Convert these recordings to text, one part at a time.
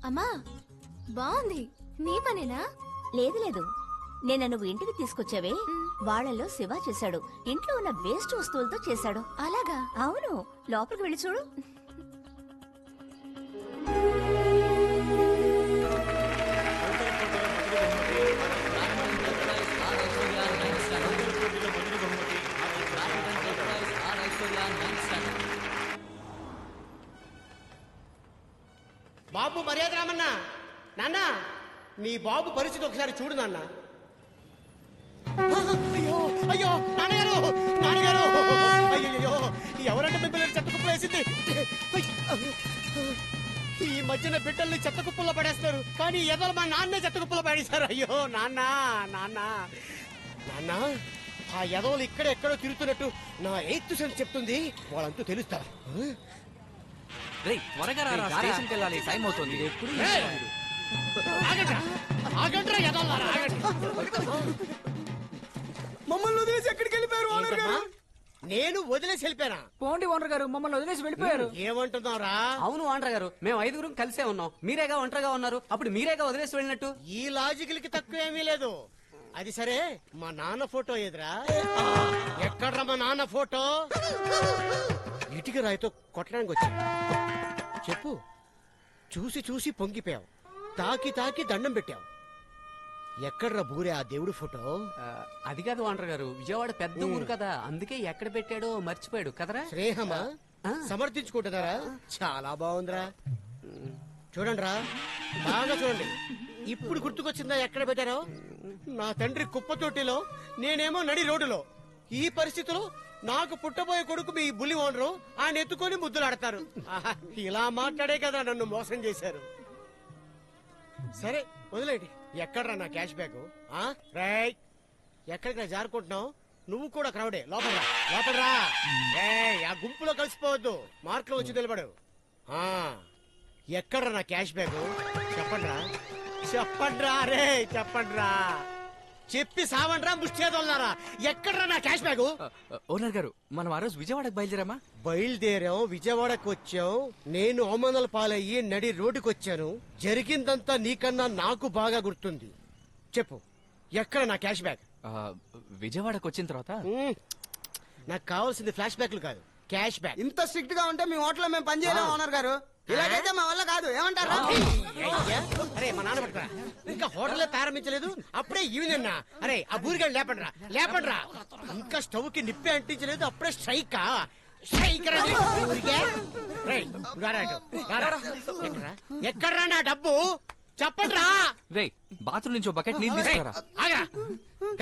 అమ్మా బాగుంది, నీ పనేనా? లేదు లేదు, నేను నువ్వు ఇంటికి తీసుకొచ్చావే వాళ్ళలో శివ చేశాడు. ఇంట్లో ఉన్న వేస్ట్ వస్తువులతో చేశాడు. అలాగా? అవును, లోపలికి వెళ్ళి చూడు. బాబు మర్యాద రామన్నా, నాన్న నీ బాబు పరిస్థితి ఒకసారి చూడు నాన్న. అయ్యో అయ్యో నాన్నగారు, నాన్నగారు, అయ్యో ఎవరంటే మిమ్మల్ని చెత్తకుప్పలు వేసింది? ఈ మధ్యన బిడ్డల్ని చెత్తకుప్పల్లో పడేస్తారు, కానీ ఎదలు మా నాన్నే చెత్తకుప్పలో పడేశారు. అయ్యో నాన్న, నాన్న, నాన్న, ఆ ఎదవలు ఇక్కడెక్కడో తిరుగుతున్నట్టు నా 8th సెన్స్ చెప్తుంది. వాళ్ళంతూ తెలుస్తారా? త్వరగా స్టేషన్కి వెళ్ళాలి, టైం అవుతుంది. మమ్మల్ని వదిలేసి ఎక్కడికి వెళ్ళిపోయారు ఓనర్ గారు? నేను వదిలేసి వెళ్ళిపోయానా? పోండి ఓనర్ గారు, మమ్మల్ని వదిలేసి వెళ్ళిపోయారు. ఏమంటున్నారా? అవును ఓనర్ గారు, మేము 5 కలిసే ఉన్నాం. మీరేగా ఒంటరిగా ఉన్నారు, అప్పుడు మీరేగా వదిలేసి వెళ్ళినట్టు. ఈ లాజికల్కి తక్కువేమీ లేదు. అది సరే, మా నాన్న ఫోటో ఎదురా? ఎక్కడ్రా మా నాన్న ఫోటో? ఇటుక రాయితో కొట్టడానికి వచ్చా. చెప్పు. చూసి చూసి పొంగిపోయావు, తాకి తాకి దండం పెట్టావు. ఎక్కడ్రా బూరే ఆ దేవుడి ఫోటో? అది కాదు ఓనర్ గారు, విజయవాడ పెద్ద ఊరు కదా, అందుకే ఎక్కడ పెట్టాడో మర్చిపోయాడు కదరా. స్నేహమా? సమర్థించుకుంటున్నారా? చాలా బాగుందిరా. చూడండిరా, బాగా చూడండి. ఇప్పుడు గుర్తుకొచ్చిందా ఎక్కడ పెట్టారో? నా తండ్రి కుప్పతొట్టిలో, నేనేమో నడి రోడ్డులో. ఈ పరిస్థితిలో నాకు పుట్టబోయే కొడుకు మీ బుల్లి ఓనరు, ఆయన ఎత్తుకొని ముద్దులాడతారు. ఇలా మాట్లాడే కదా నన్ను మోసం చేశారు. సరే వదిలేండి. ఎక్కడ్రా నా క్యాష్ బ్యాగ్? రైట్, ఎక్కడికి నా జారుకుంటున్నావు? నువ్వు కూడా క్రౌడే, లోపలరా, లోపలరా. ఆ గుంపులో కలిసిపోవద్దు, మార్కులో వచ్చి నిలబడు. ఎక్కడ్రా నా క్యాష్ బ్యాగ్? చెప్పండ్రా, చెప్పండ్రా, రే చెప్పండ్రా. చెప్పి సావండ్రా, ముష్టేదోళ్ళారా. ఎక్కడ్రా నా క్యాష్ బ్యాగ్? ఓనర్ గారు, మనం ఆ రోజు విజయవాడకు బయలుదేరామా? బయలుదేరాం, విజయవాడకు వచ్చాం. నేను అవమానాల పాలయ్యి నడి రోడ్డుకు వచ్చాను. జరిగిందంతా నీకన్నా నాకు బాగా గుర్తుంది. చెప్పు, ఎక్కడ నా క్యాష్ బ్యాగ్? విజయవాడకు వచ్చిన తర్వాత నాకు కావాల్సింది ఫ్లాష్ బ్యాక్లు కాదు, క్యాష్ బ్యాగ్. ఇంత స్ట్రిక్ట్ గా ఉంటే మీ హోటల్లో మేము పనిచేయలేం ఓనర్ గారు. ఇలాగైతే మా వల్ల కాదు, ఏమంటారా? అరే మా నాన్న పట్టుకురా, ఇంకా హోటల్ ప్రారంభించలేదు అప్పుడే ఈవినింగ్. అరే ఆ బూరిగాడు లేపండ్రా, లేపండ్రా. ఇంకా స్టవ్ కి నిప్పే అంటించలేదు అప్పుడే స్ట్రైక్. ఎక్కడ్రా నా డబ్బు? చెప్పండ్రా. రే, బాత్రూమ్ నుంచి బకెట్ నీళ్ళు తీసుకురా. ఆగా,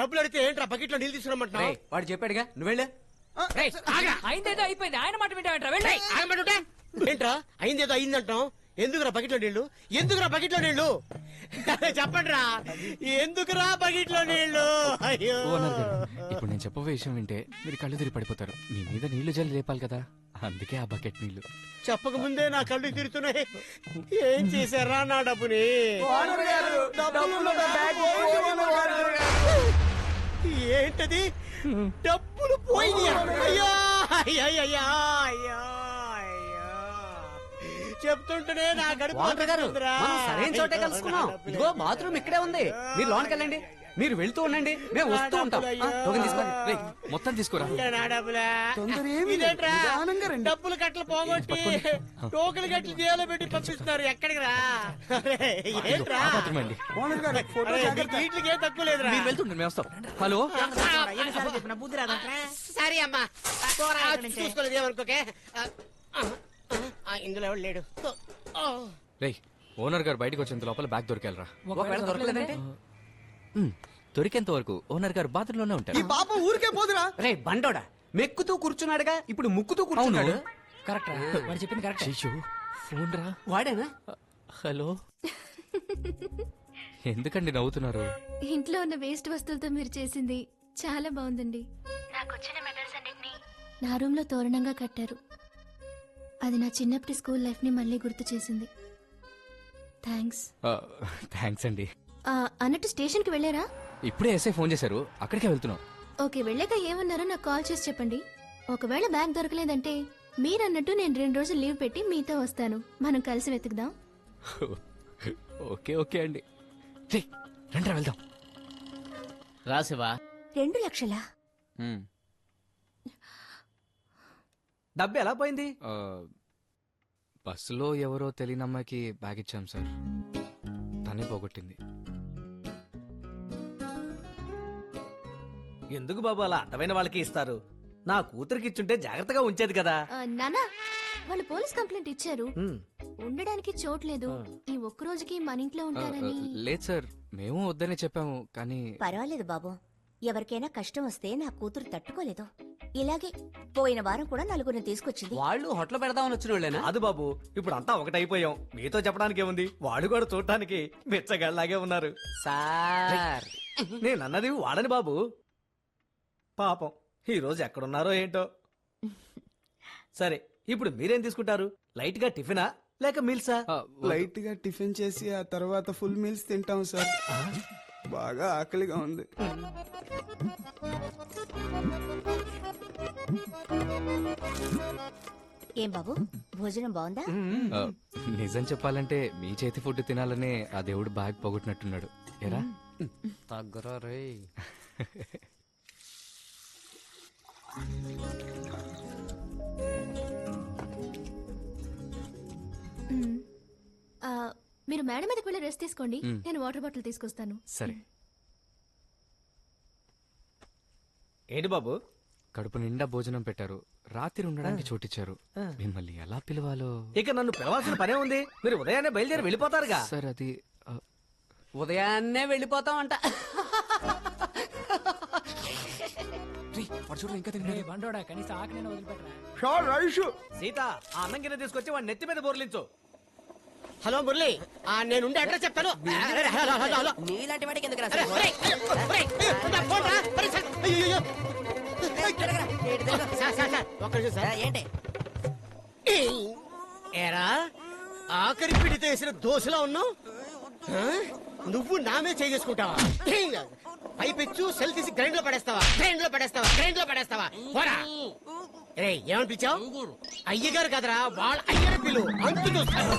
డబ్బులు అడిగితే ఏంట్రా బకెట్ లో నీళ్ళు తీసుకురమ్మంటున్నావు? వాడు చెప్పాడుగా, నువ్వు వెళ్ళే. అయిందేదో అయిపోయింది, ఆయన మాట ఆగమంటుంటే ఏంట్రా? అయిందేదో అయిందంటాం. ఎందుకురా బకెట్లో నీళ్లు? ఎందుకురా బకెట్లో నీళ్లు? చెప్పండిరా, ఎందుకురా బకెట్లో నీళ్లు? అయ్యో, ఇప్పుడు నేను చెప్పబోయే విషయం వింటే మీరు కళ్ళు తిరిగి పడిపోతారు. మీ మీద నీళ్లు జల్లి లేపాలి కదా, అందుకే ఆ బకెట్ నీళ్లు. చెప్పక ముందే నా కళ్ళు తిరుగుతున్నాయి. ఏం చేశారా నా డబ్బుని? ఏంటది? డబ్బులు పోయినాయా? అయ్యో అయ్యా, చెప్తుంటేనే నా గడుపు సరైన చోటే కలుసుకున్నాం. ఇదిగో బాత్రూమ్ ఇక్కడే ఉంది, మీరు లోనికి వెళ్ళండి. మీరు వెళ్తూ ఉండండి, మేము వస్తూ ఉంటాం. మొత్తం తీసుకురా. డబ్బులు కట్టలు పోగొట్టి టోకులు కట్టి జైలు పెట్టి పంపిస్తున్నారు. ఎక్కడికి రా? వీటికి ఏం తక్కువ లేదురా. వెళ్తుండే మేము వస్తాం. హలో, సరే అమ్మా, చూసుకోలేదు ఏమనుకోకే. ఇందులో ఎవరు లేడు. రే, ఓనర్ గారు బయటకు వచ్చేంత లోపల బ్యాగ్ దొరికెళ్ళరా. ఒకవేళ దొరకలేదంటే దొరికేంత వరకు ఓనర్ గారు బాత్రూంలోనే ఉంటారు. ఈ పాపం ఊరికే పోదురా. రే బండోడా, మెక్కుతూ కూర్చున్నాడుగా, ఇప్పుడు ముక్కుతూ కూర్చున్నాడు. కరెక్ట్, వాడు చెప్పింది కరెక్ట్. ఫోన్ రా. వాడేనా? హలో. ఎందుకండి నవ్వుతున్నారు? ఇంట్లో ఉన్న వేస్ట్ వస్తువులతో మీరు చేసింది చాలా బాగుందండి. నాకొచ్చిన మెడల్స్ అన్నిటిని నా రూమ్ లో తోరణంగా కట్టారు. అది నా చిన్నప్పటి స్కూల్ లైఫ్ ని మళ్ళీ గుర్తు చేసింది. థ్యాంక్స్ అండి. అన్నట్టు స్టేషన్ కి వెళ్ళారా? ఇప్పుడే ఎస్ఐ ఫోన్ చేశారు, అక్కడికే వెళ్తున్నాం. ఓకే, వెళ్ళాక ఏమన్నారో నాకు కాల్ చేసి చెప్పండి. ఒకవేళ బ్యాగ్ దొరకలేదంటే మీరన్నట్టు నేను 2 రోజులు లీవ్ పెట్టి మీతో వస్తాను. మనం కలిసి వెతుకుదాం. ఓకే ఓకే అండి రండి వెళ్దాం. రాసివా 2 లక్షలా? డబ్బు ఎలా పోయింది? బస్సులో ఎవరో తెలియని అమ్మాయికి బ్యాగ్ ఇచ్చాం సార్, తనే పోగొట్టింది. ఎందుకు బాబు అలా అడ్డమైన వాళ్ళకి ఇస్తారు? నా కూతురికి ఇచ్చుంటే జాగ్రత్తగా ఉంచేది కదా. నానా వాళ్ళు పోలీస్ కంప్లైంట్ ఇచ్చారు. ఉండడానికి చోట్లేదు, ఈ ఒక్క రోజుకి మన ఇంట్లో ఉంటారని. లేదు సార్, మేము వద్దనే చెప్పాము కానీ. పర్వాలేదు బాబు, ఎవరికైనా కష్టం వస్తే నా కూతురు తట్టుకోలేదు. ఇలాగే పోయిన వారం కూడా 4 తీసుకొచ్చింది. వాళ్ళు హోటల్ పెడదామని వచ్చిన వాళ్ళేనా? కాదు బాబు, ఇప్పుడు అంతా ఒకటైపోయాం. మీతో చెప్పడానికి ఏముంది, వాడు కూడా చూడటానికి బిచ్చగాళ్ళలాగే ఉన్నారు. సార్ నేను అన్నది వాడని బాబు. పాపం ఈ రోజు ఎక్కడున్నారో ఏంటో. సరే, ఇప్పుడు మీరేం తీసుకుంటారు? లైట్ గా టిఫినా లేక మీల్సా? లైట్ గా టిఫిన్ చేసి ఆ తర్వాత ఫుల్ మీల్స్ తింటాం సార్. బాగా ఆకలిగా ఉంది. ఏం బాబు, భోజనం బాగుందా? నిజం చెప్పాలంటే మీ చేతి ఫుడ్ తినాలనే ఆ దేవుడు బ్యాగ్ పోగొట్టినట్టున్నాడు. ఎరా తగ్గరా రే. మీరు మేడ మీదకి వెళ్ళి రెస్ట్ తీసుకోండి, నేను వాటర్ బాటిల్ తీసుకొస్తాను. సరే. ఏంటి బాబు? కడుపు నిండా భోజనం పెట్టారు, రాత్రి ఉండడానికి చోటిచ్చారు. మిమ్మల్ని ఎలా పిలవాలో. ఇక నన్ను పిలవాల్సిన పనే ఉంది. మీరు ఉదయాన్నే బయలుదేరి వెళ్ళిపోతారుగా. సార్ అది ఉదయాన్నే వెళ్ళిపోతామంట. సీత, ఆ అన్నం కింద తీసుకొచ్చి వాడి నెత్తి మీద బోర్లించు. హలో మురళి, నేనుండే అడ్రస్ చెప్తాను. నీలాంటి వాడికి ఎందుకు అరే, ఒరేయ్, ఒరేయ్, నా ఫోన్ రా. ఒరేయ్, సార్, అయ్యయ్యో. సార్, ఒక్క నిమిషం సార్. ఏంటి? ఏరా, ఆఖరి పిడితో వేసిన దోశలో ఉన్నావు. నువ్వు నామే చేసుకుంటావా? పైపెచ్చు సెల్ తీసి గ్రైండ్ లో పడేస్తావా పోరా. రే, ఏమని పిలిచావు? అయ్యగారు కదరా, వాళ్ళ అయ్యగారు పిలు. అంతు చూస్తాను.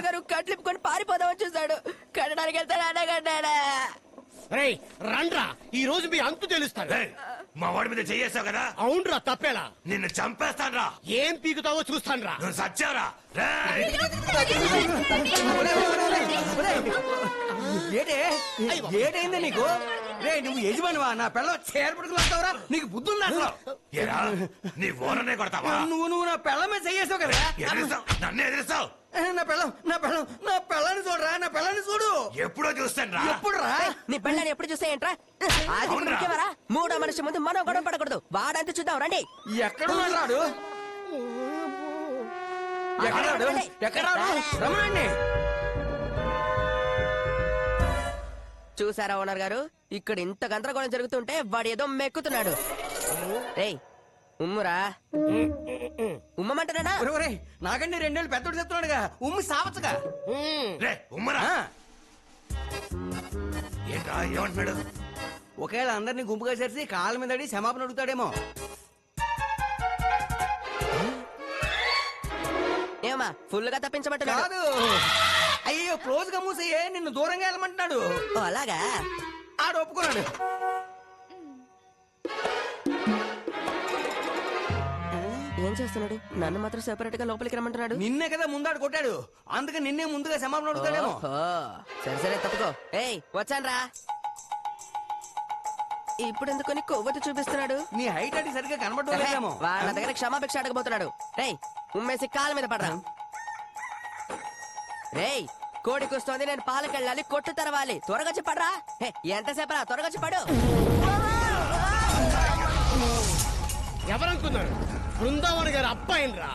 గారు కట్లిప్పుకొని పారిపోదామని చూశాడు. కట్టడానికి వెళ్తాడు అడగడ్డా. రే, రండ్రా, ఈ రోజు మీ అంతు తెలుస్తాను. మా వాడి మీద చెయ్యేసావు కదా. అవునరా, తప్పేలా. నిన్ను చంపేస్తాన్రా. ఏం పీకుతావో చూస్తానురా. నువ్వు సచ్చావురా. ఏటైంది నీకు? రే, నువ్వు యజమానివా? నా పిల్ల చేరపడుకుని వస్తావురా? నీకు బుద్ధుందా? ఏరా, నీ ఓననే కొడతావా? నువ్వు నా పిల్ల మీద చెయ్యేసావు కదా. ఎదిరిస్తావు, నన్ను ఎదిరిస్తావు. నా పిల్లని చూడరా, నా పిల్లని చూడు. ఎప్పుడో చూస్తాను రా. ఎప్పుడు రా? నీ పెళ్ళని ఎప్పుడు చూసా ఏంట్రా? అవునురా. మూడో మనిషి ముందు మనం గొడవ పడకూడదు. వాడంతా చూద్దాం రండి. ఎక్కడున్నాడు రాడు? ఎక్కడ రమణండి. చూసారా ఓనర్ గారు, ఇక్కడ ఇంత గందరగోళం జరుగుతుంటే వాడు ఏదో మెక్కుతున్నాడు. రేయ్, ఉమ్మురా. ఉమ్మమంటారా? నాకండి 2 ఏళ్ళు పెద్దోడు చెప్తున్నాడుగా, ఉమ్మి సావచ్చుగా. రే, ఉమ్మరా. ఏంట్రా, ఏమంటున్నాడు? ఒకవేళ అందరినీ గుంపుగా చేసి కాళ్ళ మీద అడి క్షమాపణ అడుగుతాడేమో. ఏమా ఫుల్ గా తప్పించమంటున్నాడు? కాదు, అయ్యో క్లోజ్ గా మూసయ్యే, నిన్ను దూరంగా వెళ్ళమంటున్నాడు. ఓ, అలాగా? ఆడు ఒప్పుకున్నాడు. ఏం చేస్తున్నాడు? నన్ను మాత్రం సెపరేట్ గా లోపలికి రమ్మంటున్నాడు. నిన్నే కదా ముందాడు కొట్టాడు, అందుకే నిన్నే ముందుగా క్షమాపణ అడుగుతాడేమో. సరే సరే తప్పుకో. ఏయ్, వచ్చాన్రా. ఇప్పుడు ఎందుకని కొవ్వొత్తి చూపిస్తున్నాడు? నీ హైట్ అది సరిగ్గా కనబడలేదేమో. వాళ్ళ దగ్గర క్షమాభిక్ష అడగబోతున్నాడు. రేయ్, ఉమ్మేసి కాళ్ళ మీద పడరా. రేయ్, కోడి కూస్తోంది, నేను పాలకెళ్ళాలి, కొట్టు తెరవాలి. త్వరగా చెప్పడరా. ఎంతసేపరా, త్వరగా చెప్పాడు. ఎవరనుకున్నారు? బృందావన్ గారు అబ్బాయినరా.